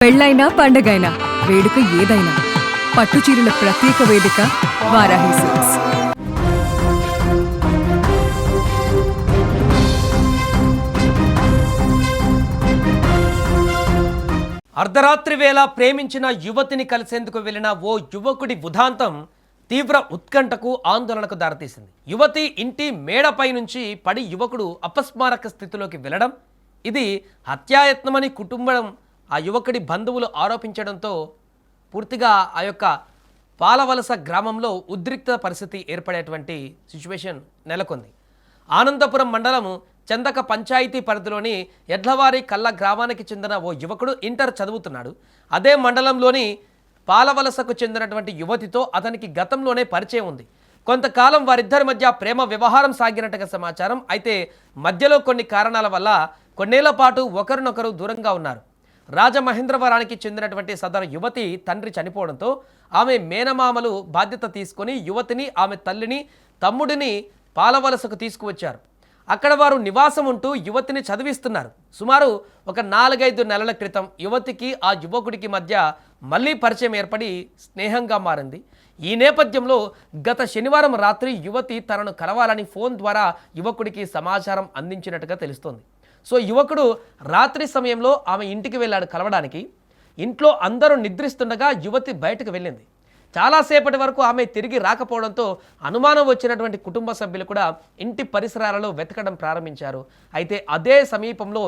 పెళ్ళైనా పండగైనా వేడుక ఏదైనా పట్టుచీరల ప్రత్యేక వేదిక వారాహి సిల్క్స్. అర్ధరాత్రి వేళ ప్రేమించిన యువతిని కలిసేందుకు వెళ్లిన ఓ యువకుడి ఉదాంతం తీవ్ర ఉత్కంఠకు ఆందోళనకు దారితీసింది. యువతి ఇంటి మేడపై నుంచి పడి యువకుడు అపస్మారక స్థితిలోకి వెళ్లడం, ఇది హత్యాయత్నమని కుటుంబం ఆ యువకుడి బంధువులు ఆరోపించడంతో పూర్తిగా ఆ యొక్క పాలవలస గ్రామంలో ఉద్రిక్త పరిస్థితి ఏర్పడేటువంటి సిచ్యువేషన్ నెలకొంది. ఆనందపురం మండలం చందక పంచాయతీ పరిధిలోని ఎడ్లవారి కళ్ళ గ్రామానికి చెందిన ఓ యువకుడు ఇంటర్ చదువుతున్నాడు. అదే మండలంలోని పాలవలసకు చెందినటువంటి యువతితో అతనికి గతంలోనే పరిచయం ఉంది. కొంతకాలం వారిద్దరి మధ్య ప్రేమ వ్యవహారం సాగినట్టుగా సమాచారం. అయితే మధ్యలో కొన్ని కారణాల వల్ల కొన్నేళ్ల పాటు ఒకరినొకరు దూరంగా ఉన్నారు. రాజమహేంద్రవరానికి చెందినటువంటి సదరు యువతి తండ్రి చనిపోవడంతో ఆమె మేనమామలు బాధ్యత తీసుకొని యువతిని, ఆమె తల్లిని, తమ్ముడిని పాలవలసకు తీసుకువచ్చారు. అక్కడ వారు నివాసం ఉంటూ యువతిని చదివిస్తున్నారు. సుమారు ఒక 4-5 నెలల క్రితం యువతికి ఆ యువకుడికి మధ్య మళ్ళీ పరిచయం ఏర్పడి స్నేహంగా మారింది. ఈ నేపథ్యంలో గత శనివారం రాత్రి యువతి తనను కలవాలని ఫోన్ ద్వారా యువకుడికి సమాచారం అందించినట్టుగా తెలుస్తోంది. సో యువకుడు రాత్రి సమయంలో ఆమె ఇంటికి వెళ్ళాడు కలవడానికి. ఇంట్లో అందరూ నిద్రిస్తుండగా యువతి బయటకు వెళ్ళింది. చాలాసేపటి వరకు ఆమె తిరిగి రాకపోవడంతో అనుమానం వచ్చినటువంటి కుటుంబ సభ్యులు కూడా ఇంటి పరిసరాలలో వెతకడం ప్రారంభించారు. అయితే అదే సమీపంలో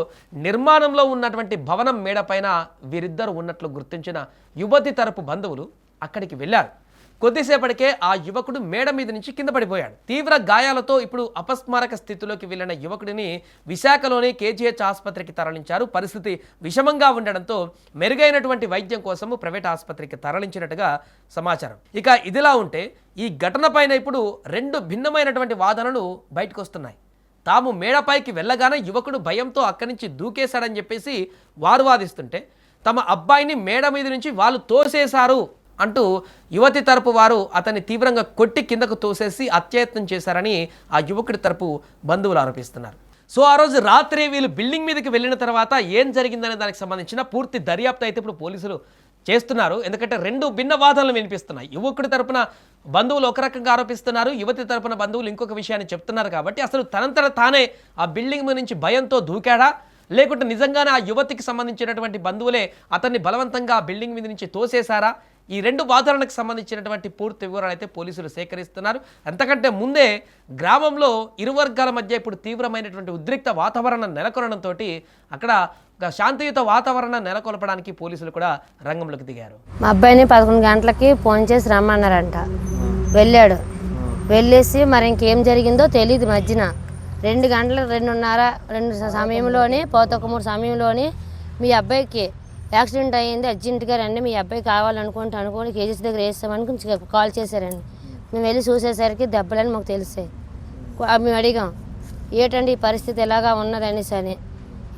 నిర్మాణంలో ఉన్నటువంటి భవనం మేడపైన వీరిద్దరూ ఉన్నట్లు గుర్తించిన యువతి తరపు బంధువులు అక్కడికి వెళ్ళారు. కొద్దిసేపటికే ఆ యువకుడు మేడ మీద నుంచి కింద పడిపోయాడు. తీవ్ర గాయాలతో ఇప్పుడు అపస్మారక స్థితిలోకి వెళ్లిన యువకుడిని విశాఖలోని కేజీహెచ్ ఆసుపత్రికి తరలించారు. పరిస్థితి విషమంగా ఉండడంతో మెరుగైనటువంటి వైద్యం కోసము ప్రైవేట్ ఆసుపత్రికి తరలించినట్టుగా సమాచారం. ఇక ఇదిలా ఉంటే ఈ ఘటన పైన ఇప్పుడు 2 భిన్నమైనటువంటి వాదనలు బయటకు వస్తున్నాయి. తాము మేడపైకి వెళ్ళగానే యువకుడు భయంతో అక్కడి నుంచి దూకేశాడని చెప్పేసి వారు వాదిస్తుంటే, తమ అబ్బాయిని మేడ మీద నుంచి వాళ్ళు తోసేశారు అంటూ యువతి తరపు వారు అతన్ని తీవ్రంగా కొట్టి కిందకు తోసేసి అత్యయత్నం చేశారని ఆ యువకుడి తరపు బంధువులు ఆరోపిస్తున్నారు. సో ఆ రోజు రాత్రి వీళ్ళు బిల్డింగ్ మీదకి వెళ్ళిన తర్వాత ఏం జరిగిందనే దానికి సంబంధించిన పూర్తి దర్యాప్తు అయితే ఇప్పుడు పోలీసులు చేస్తున్నారు. ఎందుకంటే 2 భిన్న వాదనలు వినిపిస్తున్నాయి. యువకుడి తరపున బంధువులు ఒక రకంగా ఆరోపిస్తున్నారు, యువతి తరపున బంధువులు ఇంకొక విషయాన్ని చెప్తున్నారు. కాబట్టి అసలు తనంతట తానే ఆ బిల్డింగ్ మీద నుంచి భయంతో దూకాడా, లేకుంటే నిజంగానే ఆ యువతికి సంబంధించినటువంటి బంధువులే అతన్ని బలవంతంగా ఆ బిల్డింగ్ మీద నుంచి తోసేశారా? ఈ 2 వాదనలకు సంబంధించినటువంటి పూర్తి వివరాలు అయితే పోలీసులు సేకరిస్తున్నారు. అంతకంటే ముందే గ్రామంలో ఇరు వర్గాల మధ్య ఇప్పుడు తీవ్రమైనటువంటి ఉద్రిక్త వాతావరణం నెలకొనడంతో అక్కడ ఒక శాంతియుత వాతావరణం నెలకొల్పడానికి పోలీసులు కూడా రంగంలోకి దిగారు. మా అబ్బాయిని 11 గంటలకి ఫోన్ చేసి రమ్మన్నారంట. వెళ్ళాడు. వెళ్ళేసి మరి ఇంకేం జరిగిందో తెలియదు. మధ్యన 2 గంటల 2:30 సమయంలోని 3 సమయంలోని మీ అబ్బాయికి యాక్సిడెంట్ అయ్యింది, అర్జెంటుగా రండి, మీ అబ్బాయి కావాలనుకోని కేజీస్ దగ్గర వేస్తామని కాల్ చేశారండి. మేము వెళ్ళి చూసేసరికి దెబ్బలని మాకు తెలిసాయి. మేము అడిగాం, ఏంటండి ఈ పరిస్థితి ఎలాగా ఉన్నదనేసి అని.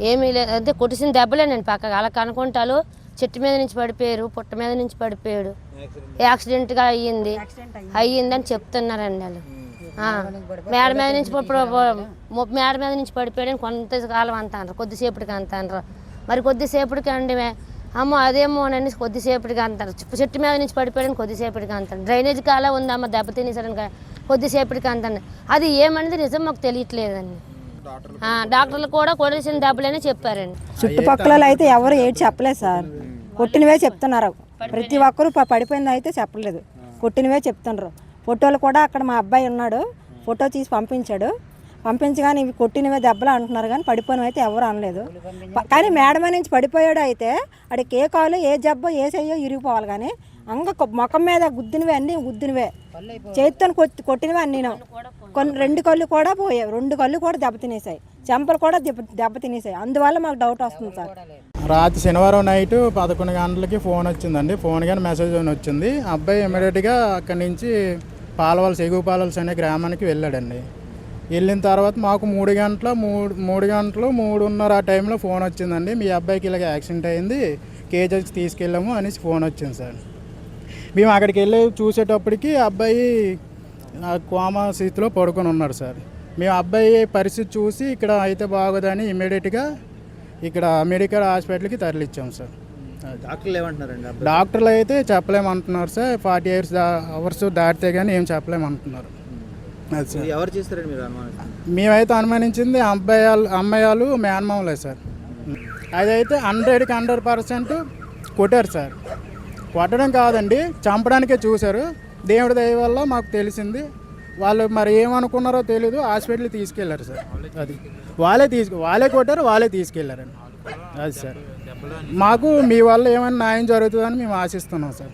ఏమీ లేదు, అంటే కొట్టిసిన దెబ్బలేనండి. పక్కగా అలా కనుకుంటాలు చెట్టు మీద నుంచి పడిపోయారు, పుట్ట మీద నుంచి పడిపోయాడు, యాక్సిడెంట్గా అయ్యిందని చెప్తున్నారండి వాళ్ళు. మేడ మీద నుంచి పడిపోయాడని కొంతకాలం అంత అంటారు, కొద్దిసేపటికి అంత అంటారు. మరి కొద్దిసేపటికి అండి అమ్మో అదేమో అని కొద్దిసేపటికి అంటారు. చెట్టు మీద నుంచి పడిపోయాడని కొద్దిసేపటికి అంటారు. డ్రైనేజ్ కాలా ఉందమ్మ దెబ్బ తినేసాడని కొద్దిసేపటికి అంటాను. అది ఏమనేది నిజం మాకు తెలియట్లేదండి. డాక్టర్లు కూడా కొట్టేసిన దెబ్బలని చెప్పారండి. చుట్టుపక్కల అయితే ఎవరు ఏది చెప్పలేదు సార్, కొట్టినవే చెప్తున్నారు. ప్రతి ఒక్కరు పడిపోయింది అయితే చెప్పలేదు, కొట్టినవే చెప్తున్నారు. ఫోటోలు కూడా అక్కడ మా అబ్బాయి ఉన్నాడు, ఫోటో తీసి పంపించగానే ఇవి కొట్టినవే దెబ్బలు అంటున్నారు, కానీ పడిపోయినవి అయితే ఎవరు అనలేదు. కానీ మేడమ నుంచి పడిపోయాడు అయితే అడికి ఏ కాలు ఏ జబ్బో ఏ చెయ్యో ఇరిగిపోవాలి, కానీ ముఖం మీద గుద్దినవే అన్నీ గుద్దినవే, చేతితో కొట్టినవే అన్నీ. 2 కళ్ళు కూడా పోయాయి, 2 కళ్ళు కూడా దెబ్బతినేసాయి, చెంపలు కూడా దెబ్బతినేసాయి. అందువల్ల మాకు డౌట్ వస్తుంది సార్. రాత్రి శనివారం నైట్ 11 గంటలకి ఫోన్ వచ్చిందండి. ఫోన్ కానీ మెసేజ్ వచ్చింది. అబ్బాయి ఇమీడియట్గా అక్కడి నుంచి పాలవలస ఎగువ పాలవలస అనే గ్రామానికి వెళ్ళాడండి. వెళ్ళిన తర్వాత మాకు 3 గంటలు 3:30 ఆ టైంలో ఫోన్ వచ్చిందండి. మీ అబ్బాయికి ఇలాగ యాక్సిడెంట్ అయింది, కేజీహెచ్ తీసుకెళ్ళాము అనేసి ఫోన్ వచ్చింది సార్. మేము అక్కడికి వెళ్ళి చూసేటప్పటికి అబ్బాయి కోమా స్థితిలో పడుకొని ఉన్నాడు సార్. మేము అబ్బాయి పరిస్థితి చూసి ఇక్కడ అయితే బాగోదని ఇమ్మీడియట్గా ఇక్కడ మెడికల్ హాస్పిటల్కి తరలిచ్చాం సార్. డాక్టర్లు ఏమంటున్నారండి అబ్బాయి? డాక్టర్లు అయితే చెప్పలేమంటున్నారు సార్, 40 అవర్స్ దాటితే కానీ ఏం చెప్పలేమంటున్నారు. అది సార్ ఇది ఎవరు చేస్తారండి మీరు అనుమానిస్తున్నారు? మేమైతే అనుమానించింది అమ్మాయిలు మేనమామలే సార్. అదైతే 100కి 100% కొట్టారు సార్. కొట్టడం కాదండి, చంపడానికే చూశారు. దేవుడి దయ వల్ల మాకు తెలిసింది. వాళ్ళు మరి ఏమనుకున్నారో తెలీదు, హాస్పిటల్కి తీసుకెళ్లారు సార్. అది వాళ్ళే కొట్టారు, వాళ్ళే తీసుకెళ్లారండి. అది సార్, మాకు మీ వల్ల ఏమైనా న్యాయం జరుగుతుందని మేము ఆశిస్తున్నాం సార్.